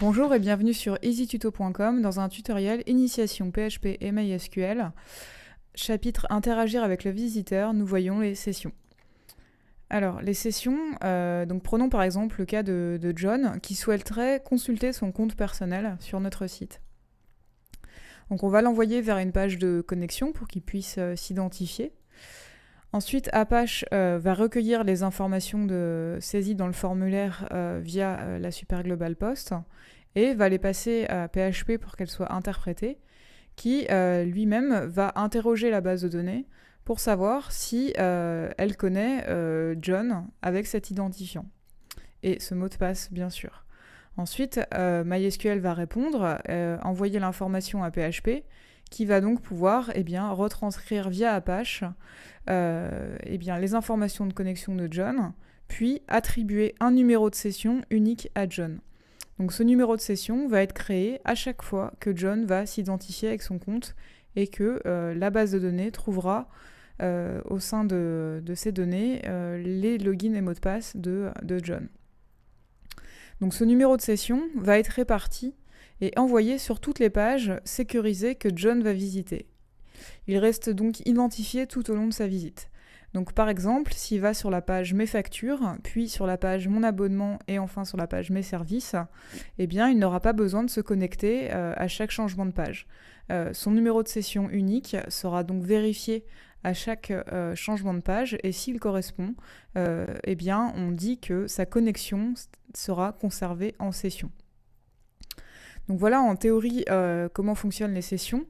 Bonjour et bienvenue sur easytuto.com dans un tutoriel Initiation PHP et MySQL. Chapitre Interagir avec le visiteur, nous voyons les sessions. Alors, les sessions, donc prenons par exemple le cas de John qui souhaiterait consulter son compte personnel sur notre site. Donc on va l'envoyer vers une page de connexion pour qu'il puisse s'identifier. Ensuite, Apache va recueillir les informations saisies dans le formulaire via la Super Global Post et va les passer à PHP pour qu'elles soient interprétées, qui lui-même va interroger la base de données pour savoir si elle connaît John avec cet identifiant. Et ce mot de passe, bien sûr. Ensuite, MySQL va répondre, envoyer l'information à PHP, qui va donc pouvoir retranscrire via Apache les informations de connexion de John, puis attribuer un numéro de session unique à John. Donc ce numéro de session va être créé à chaque fois que John va s'identifier avec son compte et que la base de données trouvera au sein de ces données les logins et mots de passe de John. Donc ce numéro de session va être réparti et envoyé sur toutes les pages sécurisées que John va visiter. Il reste donc identifié tout au long de sa visite. Donc par exemple, s'il va sur la page Mes factures, puis sur la page Mon abonnement et enfin sur la page Mes services, il n'aura pas besoin de se connecter à chaque changement de page. Son numéro de session unique sera donc vérifié à chaque changement de page et s'il correspond, on dit que sa connexion sera conservée en session. Donc voilà en théorie comment fonctionnent les sessions.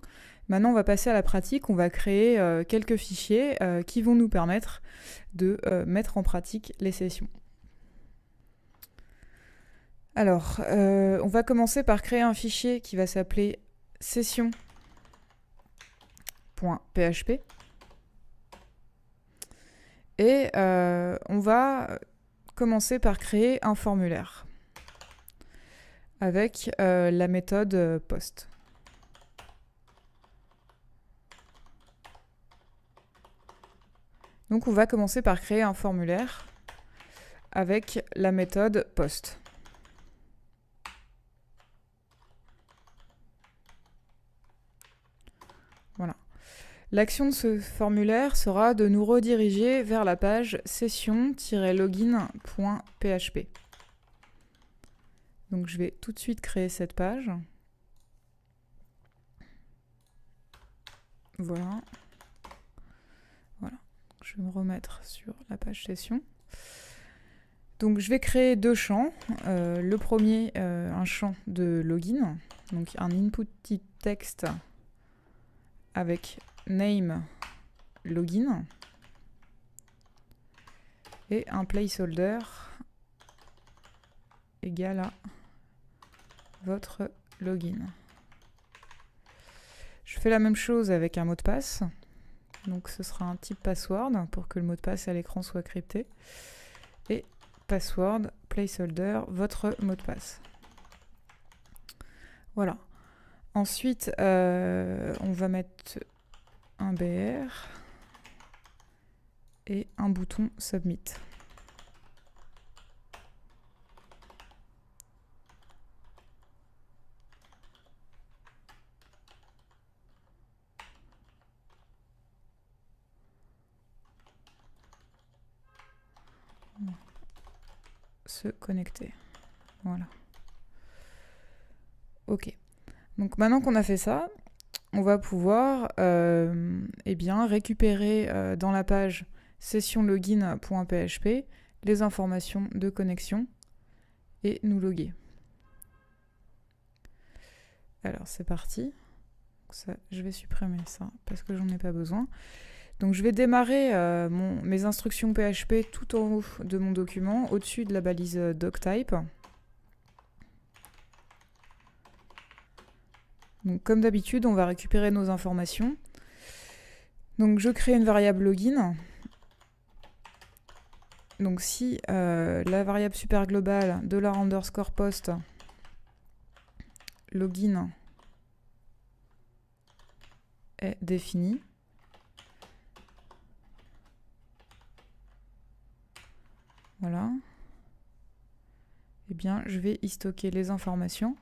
Maintenant, on va passer à la pratique. On va créer quelques fichiers qui vont nous permettre de mettre en pratique les sessions. Alors, on va commencer par créer un fichier qui va s'appeler session.php. Et on va commencer par créer un formulaire avec la méthode post. Donc on va commencer par créer un formulaire avec la méthode post. Voilà. L'action de ce formulaire sera de nous rediriger vers la page session-login.php. Donc je vais tout de suite créer cette page. Voilà. Je vais me remettre sur la page session. Donc je vais créer deux champs. Le premier, un champ de login, donc un input type texte avec name login et un placeholder égal à votre login. Je fais la même chose avec un mot de passe. Donc ce sera un type password pour que le mot de passe à l'écran soit crypté. Et password, placeholder, votre mot de passe. Voilà. Ensuite, on va mettre un BR et un bouton Submit. Se connecter. Voilà. Ok. Donc maintenant qu'on a fait ça, on va pouvoir récupérer dans la page sessionlogin.php les informations de connexion et nous loguer. Alors c'est parti. Ça, je vais supprimer ça parce que j'en ai pas besoin. Donc je vais démarrer mes instructions PHP tout en haut de mon document, au-dessus de la balise doctype. Donc comme d'habitude, on va récupérer nos informations. Donc je crée une variable login. Donc si la variable super globale $_post login est définie, voilà, je vais y stocker les informations.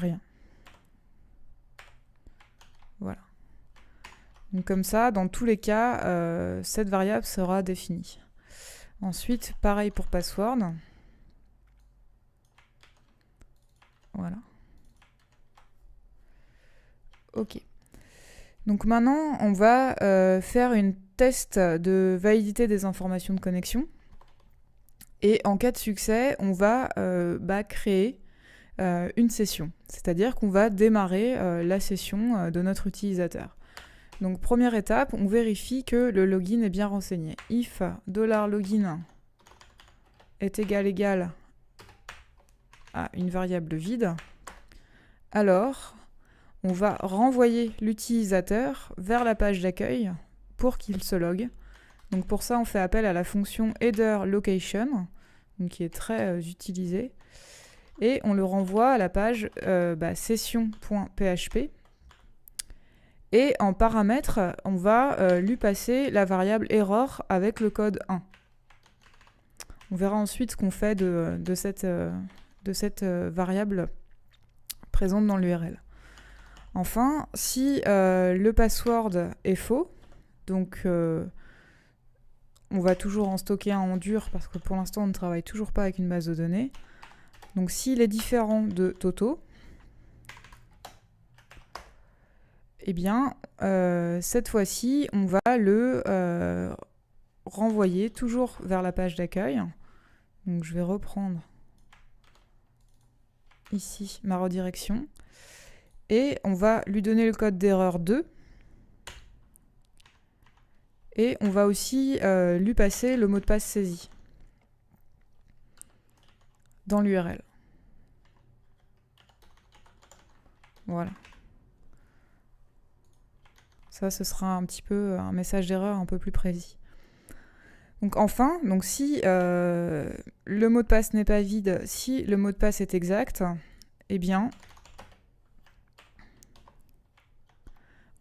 rien. Voilà. Donc comme ça, dans tous les cas, cette variable sera définie. Ensuite, pareil pour password. Voilà. Ok. Donc maintenant, on va faire une test de validité des informations de connexion. Et en cas de succès, on va créer une session. C'est-à-dire qu'on va démarrer la session de notre utilisateur. Donc première étape, on vérifie que le login est bien renseigné. If $login est égal à une variable vide, alors on va renvoyer l'utilisateur vers la page d'accueil pour qu'il se logue. Donc pour ça, on fait appel à la fonction header_location, donc qui est très utilisée, et on le renvoie à la page session.php. Et en paramètre, on va lui passer la variable error avec le code 1. On verra ensuite ce qu'on fait de cette variable présente dans l'URL. Enfin, si le password est faux, donc on va toujours en stocker un en dur parce que pour l'instant on ne travaille toujours pas avec une base de données. Donc s'il est différent de Toto, eh bien cette fois-ci on va le renvoyer toujours vers la page d'accueil. Donc je vais reprendre ici ma redirection. Et on va lui donner le code d'erreur 2. Et on va aussi lui passer le mot de passe saisi dans l'URL. Voilà. Ça, ce sera un petit peu un message d'erreur un peu plus précis. Donc enfin, si le mot de passe n'est pas vide, si le mot de passe est exact, eh bien,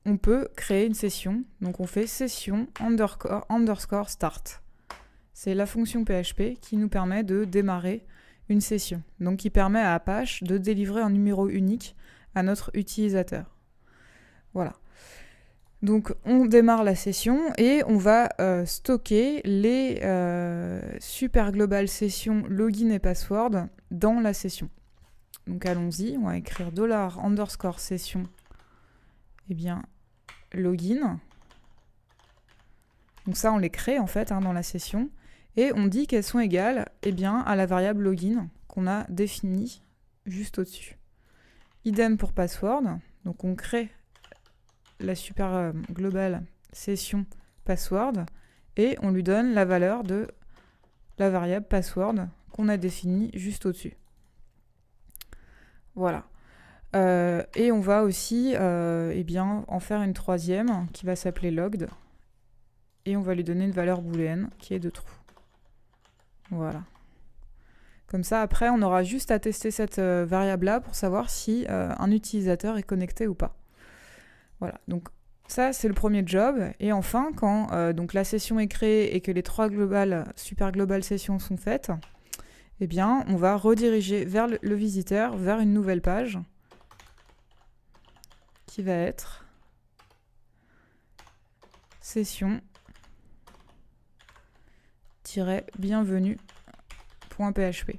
on peut créer une session. Donc on fait session _ start. C'est la fonction PHP qui nous permet de démarrer une session. Donc qui permet à Apache de délivrer un numéro unique à notre utilisateur. Voilà. Donc on démarre la session et on va stocker les super global session login et password dans la session. Donc allons-y, on va écrire $_ session, eh bien login. Donc ça on les crée en fait dans la session et on dit qu'elles sont égales à la variable login qu'on a définie juste au-dessus. Idem pour password, donc on crée la super global session password et on lui donne la valeur de la variable password qu'on a définie juste au-dessus. Voilà. Et on va aussi en faire une troisième qui va s'appeler logged et on va lui donner une valeur booléenne qui est de true. Voilà. Comme ça, après, on aura juste à tester cette variable-là pour savoir si un utilisateur est connecté ou pas. Voilà, donc ça c'est le premier job. Et enfin, quand donc la session est créée et que les 3 super global sessions sont faites, eh bien, on va rediriger vers le visiteur vers une nouvelle page qui va être session-bienvenue.php.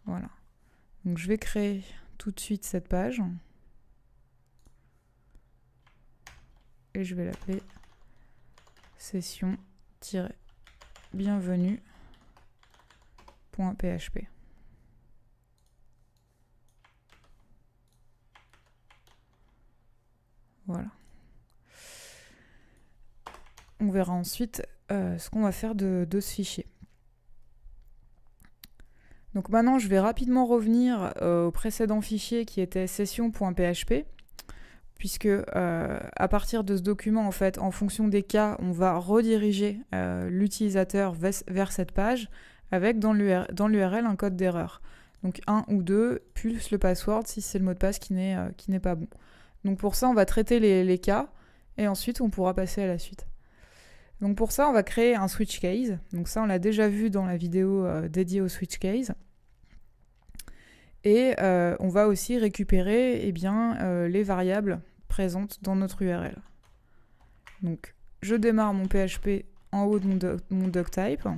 Voilà. Donc je vais créer tout de suite cette page. Et je vais l'appeler session-bienvenue.php. Voilà. On verra ensuite ce qu'on va faire de ce fichier. Donc maintenant, je vais rapidement revenir au précédent fichier qui était session.php. Puisque à partir de ce document, en fait, en fonction des cas, on va rediriger l'utilisateur vers cette page avec dans l'URL un code d'erreur. Donc 1 ou 2, plus le password si c'est le mot de passe qui n'est pas bon. Donc pour ça, on va traiter les cas et ensuite on pourra passer à la suite. Donc pour ça, on va créer un switch case. Donc ça, on l'a déjà vu dans la vidéo dédiée au switch case. Et on va aussi récupérer les variables présentes dans notre URL. Donc, je démarre mon PHP en haut de mon doctype.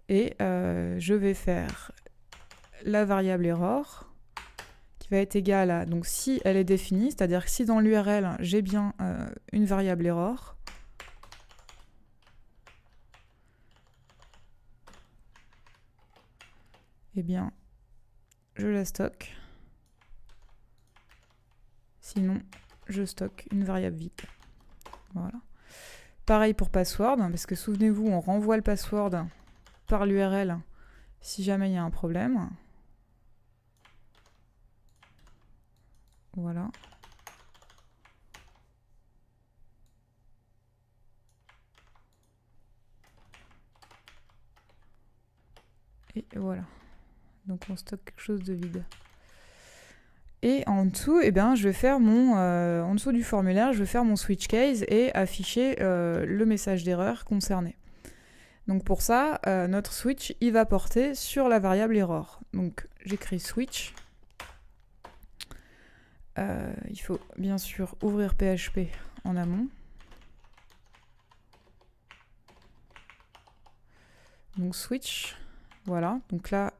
Et je vais faire la variable error qui va être égale à, donc si elle est définie, c'est-à-dire que si dans l'URL j'ai bien une variable error, eh bien je la stocke. Sinon, je stocke une variable vide. Voilà. Pareil pour password, parce que souvenez-vous, on renvoie le password par l'URL si jamais il y a un problème. Voilà. Et voilà. Donc on stocke quelque chose de vide. Et en dessous, eh bien, je vais faire en dessous du formulaire, je vais faire mon switch case et afficher le message d'erreur concerné. Donc pour ça, notre switch, il va porter sur la variable error. Donc j'écris switch. Il faut bien sûr ouvrir PHP en amont. Donc switch, voilà. Donc là,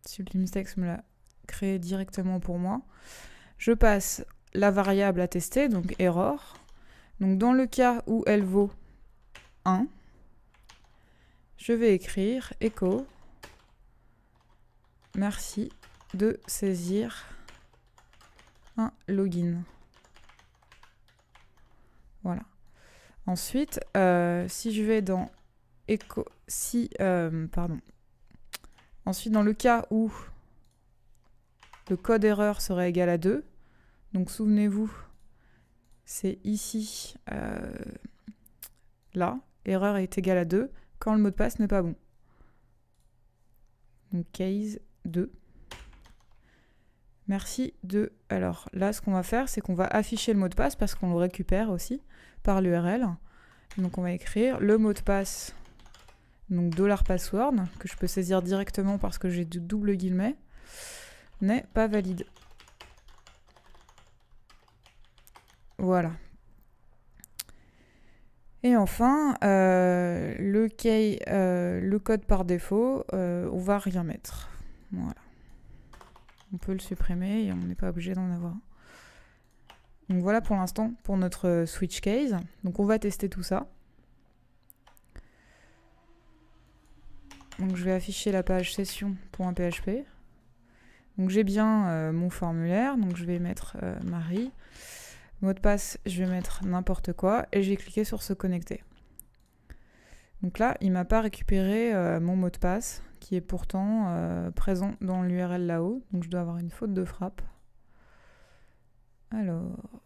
SublimeText me l'a créé directement pour moi. Je passe la variable à tester, donc error. Donc dans le cas où elle vaut 1, je vais écrire echo merci de saisir un login. Voilà. Ensuite, si je vais dans echo, ensuite dans le cas où le code erreur serait égal à 2, donc souvenez-vous, c'est ici, là, erreur est égale à 2 quand le mot de passe n'est pas bon. Donc case 2. Merci de... Alors là, ce qu'on va faire, c'est qu'on va afficher le mot de passe parce qu'on le récupère aussi par l'URL. Donc on va écrire le mot de passe, donc $password, que je peux saisir directement parce que j'ai de double guillemets, n'est pas valide. Voilà. Et enfin, le code par défaut, on va rien mettre. Voilà. On peut le supprimer et on n'est pas obligé d'en avoir. Donc voilà pour l'instant pour notre switch case. Donc on va tester tout ça. Donc je vais afficher la page session.php. Donc j'ai bien mon formulaire, donc je vais mettre Marie. Mot de passe, je vais mettre n'importe quoi et j'ai cliqué sur se connecter. Donc là, il ne m'a pas récupéré mon mot de passe qui est pourtant présent dans l'URL là-haut. Donc je dois avoir une faute de frappe. Alors...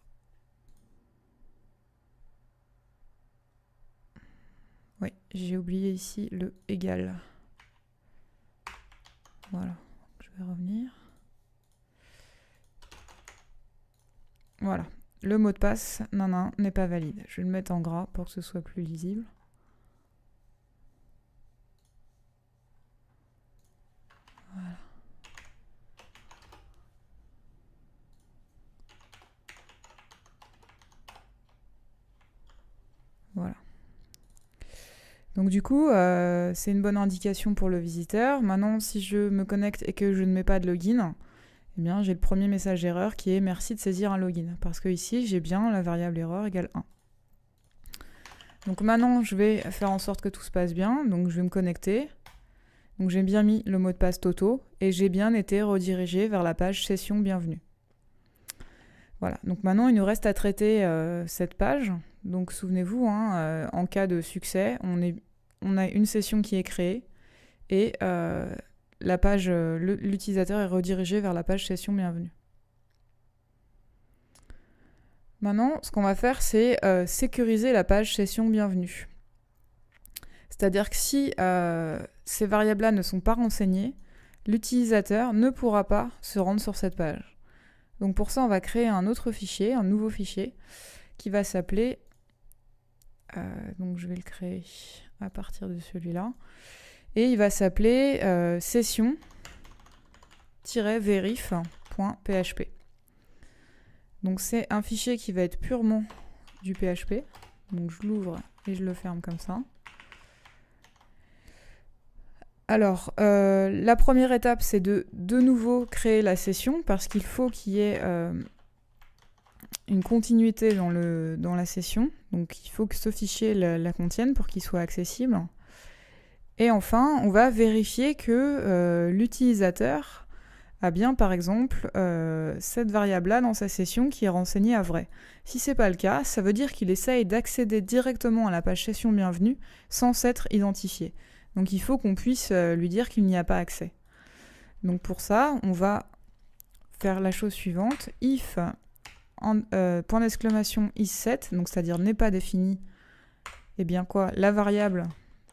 Oui, j'ai oublié ici le égal. Voilà, je vais revenir. Voilà, le mot de passe, non, n'est pas valide. Je vais le mettre en gras pour que ce soit plus lisible. Voilà. Voilà. Donc du coup, c'est une bonne indication pour le visiteur. Maintenant, si je me connecte et que je ne mets pas de login, eh bien, j'ai le premier message d'erreur qui est « Merci de saisir un login ». Parce que ici, j'ai bien la variable erreur égale 1. Donc maintenant, je vais faire en sorte que tout se passe bien. Donc je vais me connecter. Donc j'ai bien mis le mot de passe Toto et j'ai bien été redirigé vers la page session bienvenue. Voilà, donc maintenant il nous reste à traiter cette page. Donc souvenez-vous, hein, en cas de succès, on a une session qui est créée et la page, l'utilisateur est redirigé vers la page session bienvenue. Maintenant, ce qu'on va faire, c'est sécuriser la page session bienvenue. C'est-à-dire que si ces variables-là ne sont pas renseignées, l'utilisateur ne pourra pas se rendre sur cette page. Donc pour ça, on va créer un autre fichier, un nouveau fichier, qui va s'appeler... donc je vais le créer à partir de celui-là. Et il va s'appeler session. verif.php. Donc c'est un fichier qui va être purement du PHP. Donc je l'ouvre et je le ferme comme ça. Alors, la première étape, c'est de nouveau créer la session parce qu'il faut qu'il y ait une continuité dans la session. Donc il faut que ce fichier la contienne pour qu'il soit accessible. Et enfin, on va vérifier que l'utilisateur a bien, par exemple, cette variable-là dans sa session qui est renseignée à vrai. Si ce n'est pas le cas, ça veut dire qu'il essaye d'accéder directement à la page session bienvenue sans s'être identifié. Donc il faut qu'on puisse lui dire qu'il n'y a pas accès. Donc pour ça, on va faire la chose suivante. If point d'exclamation is_set, donc c'est-à-dire n'est pas défini, et bien quoi, la variable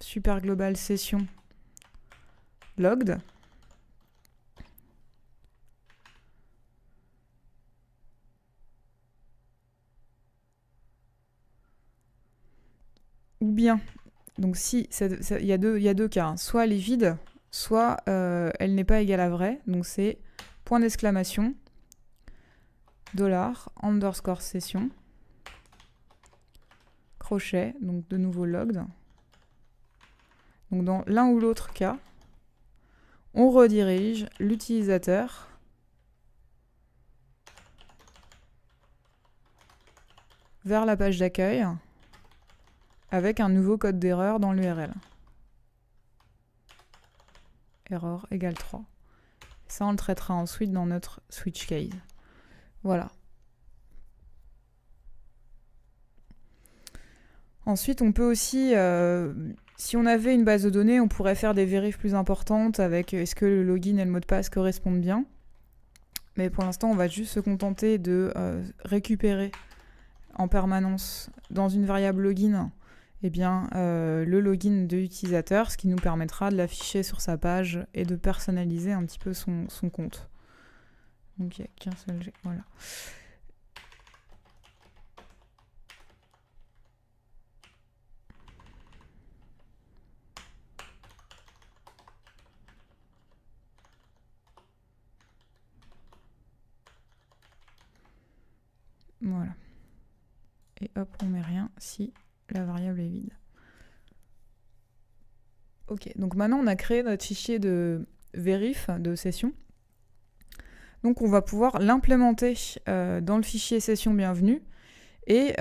super globale session logged. Ou bien, donc si il y a deux cas, hein. Soit elle est vide, soit elle n'est pas égale à vrai. Donc c'est point d'exclamation $_ session crochet, donc de nouveau logged. Donc dans l'un ou l'autre cas, on redirige l'utilisateur vers la page d'accueil avec un nouveau code d'erreur dans l'URL. Erreur égale 3. Ça, on le traitera ensuite dans notre switch case. Voilà. Ensuite, on peut aussi, si on avait une base de données, on pourrait faire des vérifs plus importantes avec est-ce que le login et le mot de passe correspondent bien. Mais pour l'instant, on va juste se contenter de récupérer en permanence dans une variable login le login de l'utilisateur, ce qui nous permettra de l'afficher sur sa page et de personnaliser un petit peu son compte. Donc il n'y a qu'un seul G. Voilà. Voilà. Et hop, on met rien si la variable est vide. Ok, donc maintenant on a créé notre fichier de vérif de session. Donc on va pouvoir l'implémenter dans le fichier session bienvenue. Et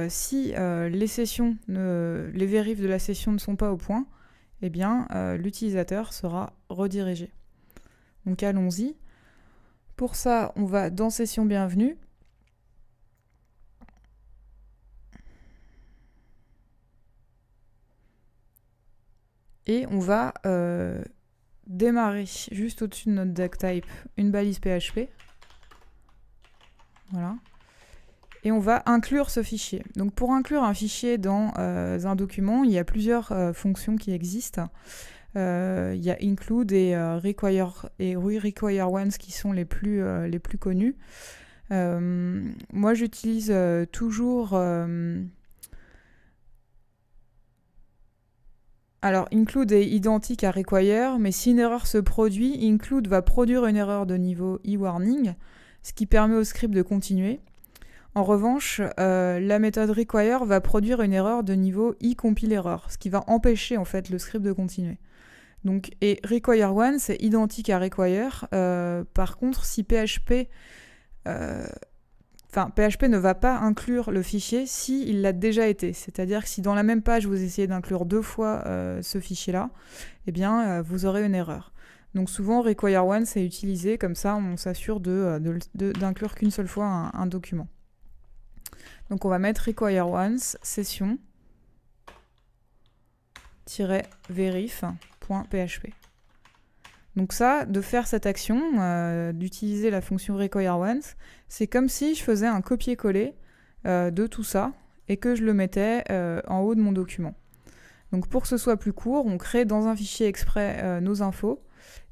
si les vérifs de la session ne sont pas au point, eh bien l'utilisateur sera redirigé. Donc allons-y. Pour ça, on va dans session bienvenue. Et on va démarrer juste au-dessus de notre doctype une balise PHP. Voilà. Et on va inclure ce fichier. Donc pour inclure un fichier dans un document, il y a plusieurs fonctions qui existent. Il y a include et require ones qui sont les plus connus. Moi j'utilise toujours... Alors, include est identique à require, mais si une erreur se produit, include va produire une erreur de niveau e-warning, ce qui permet au script de continuer. En revanche, la méthode require va produire une erreur de niveau e-compile-error, ce qui va empêcher en fait le script de continuer. Donc, et require one, c'est identique à require. Par contre, si PHP ne va pas inclure le fichier s'il l'a déjà été. C'est-à-dire que si dans la même page, vous essayez d'inclure 2 fois ce fichier-là, eh bien, vous aurez une erreur. Donc souvent, require one, c'est utilisé, comme ça, on s'assure d'inclure qu'une seule fois un document. Donc on va mettre require once, session, -verif.php. Donc ça, de faire cette action, d'utiliser la fonction require once, c'est comme si je faisais un copier-coller de tout ça et que je le mettais en haut de mon document. Donc pour que ce soit plus court, on crée dans un fichier exprès nos infos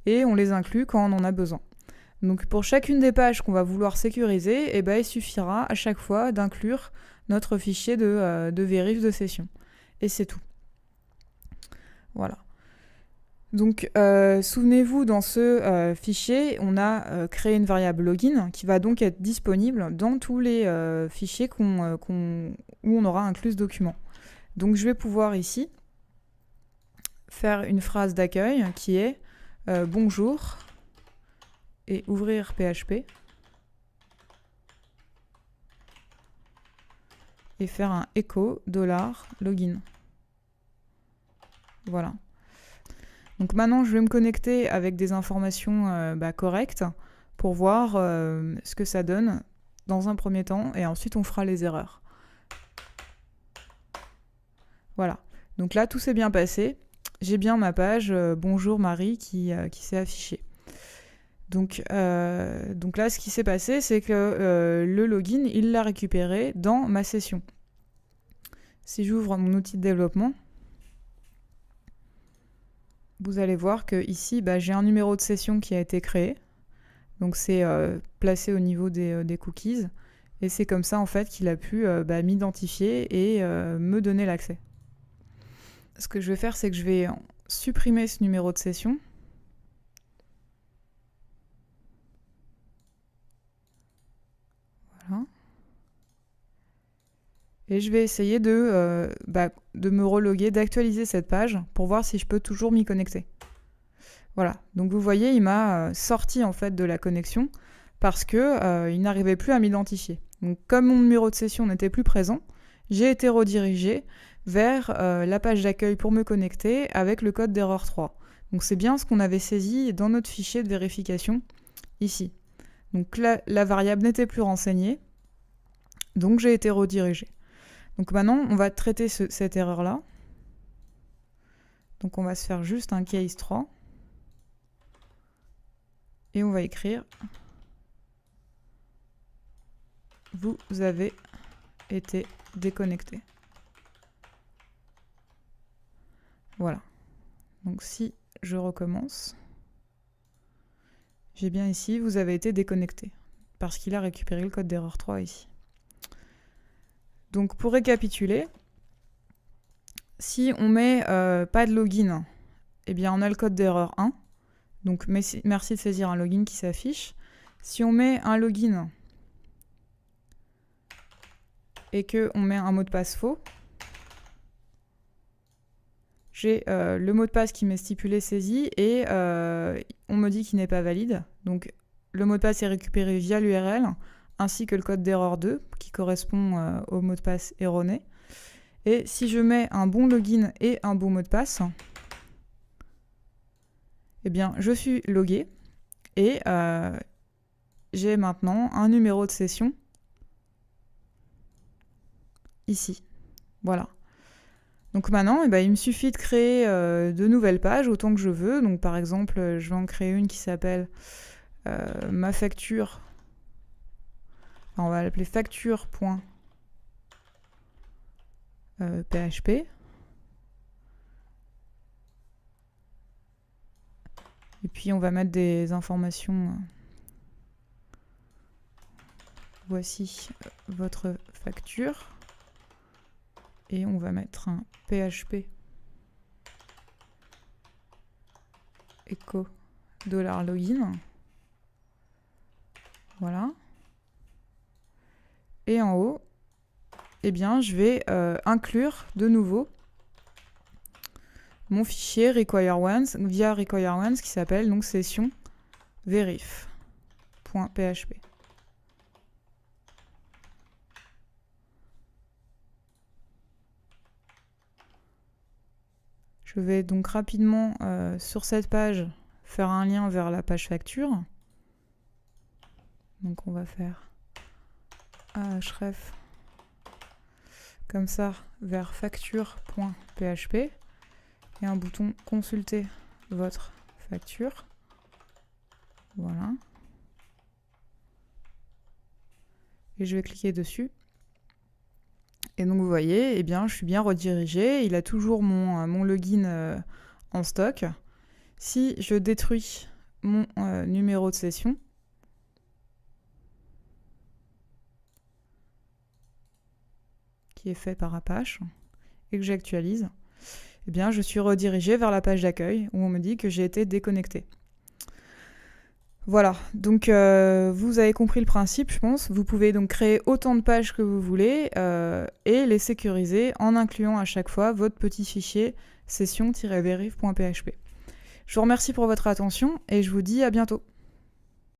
et on les inclut quand on en a besoin. Donc pour chacune des pages qu'on va vouloir sécuriser, il suffira à chaque fois d'inclure notre fichier de vérif de session. Et c'est tout. Voilà. Donc, souvenez-vous, dans ce fichier, on a créé une variable login qui va donc être disponible dans tous les fichiers où on aura inclus ce document. Donc, je vais pouvoir ici faire une phrase d'accueil qui est bonjour et ouvrir PHP et faire un echo $login. Voilà. Donc maintenant, je vais me connecter avec des informations correctes pour voir ce que ça donne dans un premier temps et ensuite on fera les erreurs. Voilà. Donc là, tout s'est bien passé. J'ai bien ma page Bonjour Marie qui s'est affichée. Donc là, ce qui s'est passé, c'est que le login, il l'a récupéré dans ma session. Si j'ouvre mon outil de développement, vous allez voir que ici, j'ai un numéro de session qui a été créé. Donc c'est placé au niveau des cookies. Et c'est comme ça en fait qu'il a pu m'identifier et me donner l'accès. Ce que je vais faire, c'est que je vais supprimer ce numéro de session. Voilà. Et je vais essayer de me reloguer, d'actualiser cette page pour voir si je peux toujours m'y connecter. Voilà, donc vous voyez, il m'a sorti en fait de la connexion parce que il n'arrivait plus à m'identifier. Donc comme mon numéro de session n'était plus présent, j'ai été redirigé vers la page d'accueil pour me connecter avec le code d'erreur 3. Donc c'est bien ce qu'on avait saisi dans notre fichier de vérification ici. Donc là, la variable n'était plus renseignée, donc j'ai été redirigé. Donc maintenant, on va traiter cette erreur-là. Donc on va se faire juste un case 3. Et on va écrire « Vous avez été déconnecté ». Voilà. Donc si je recommence, j'ai bien ici « Vous avez été déconnecté » parce qu'il a récupéré le code d'erreur 3 ici. Donc pour récapituler, si on met pas de login, eh bien on a le code d'erreur 1. Donc merci de saisir un login qui s'affiche. Si on met un login et qu'on met un mot de passe faux, j'ai le mot de passe qui m'est stipulé saisi et on me dit qu'il n'est pas valide. Donc le mot de passe est récupéré via l'URL ainsi que le code d'erreur 2 qui correspond au mot de passe erroné. Et si je mets un bon login et un bon mot de passe, eh bien je suis logué et j'ai maintenant un numéro de session ici. Voilà. Donc maintenant, il me suffit de créer de nouvelles pages autant que je veux. Donc par exemple, je vais en créer une qui s'appelle ma facture. Enfin, on va l'appeler facture.php. Et puis on va mettre des informations. Voici votre facture. Et on va mettre un PHP echo $login. Voilà. Et en haut, eh bien, je vais inclure de nouveau mon fichier require_once via require_once qui s'appelle donc session verif.php. Je vais donc rapidement sur cette page faire un lien vers la page facture. Donc on va faire href comme ça vers facture.php et un bouton consulter votre facture. Voilà. Et je vais cliquer dessus. Et donc vous voyez, eh bien, je suis bien redirigé. Il a toujours mon login en stock. Si je détruis mon numéro de session, qui est fait par Apache, et que j'actualise, eh bien, je suis redirigée vers la page d'accueil où on me dit que j'ai été déconnectée. Voilà, donc vous avez compris le principe, je pense. Vous pouvez donc créer autant de pages que vous voulez et les sécuriser en incluant à chaque fois votre petit fichier session-verif.php. Je vous remercie pour votre attention et je vous dis à bientôt.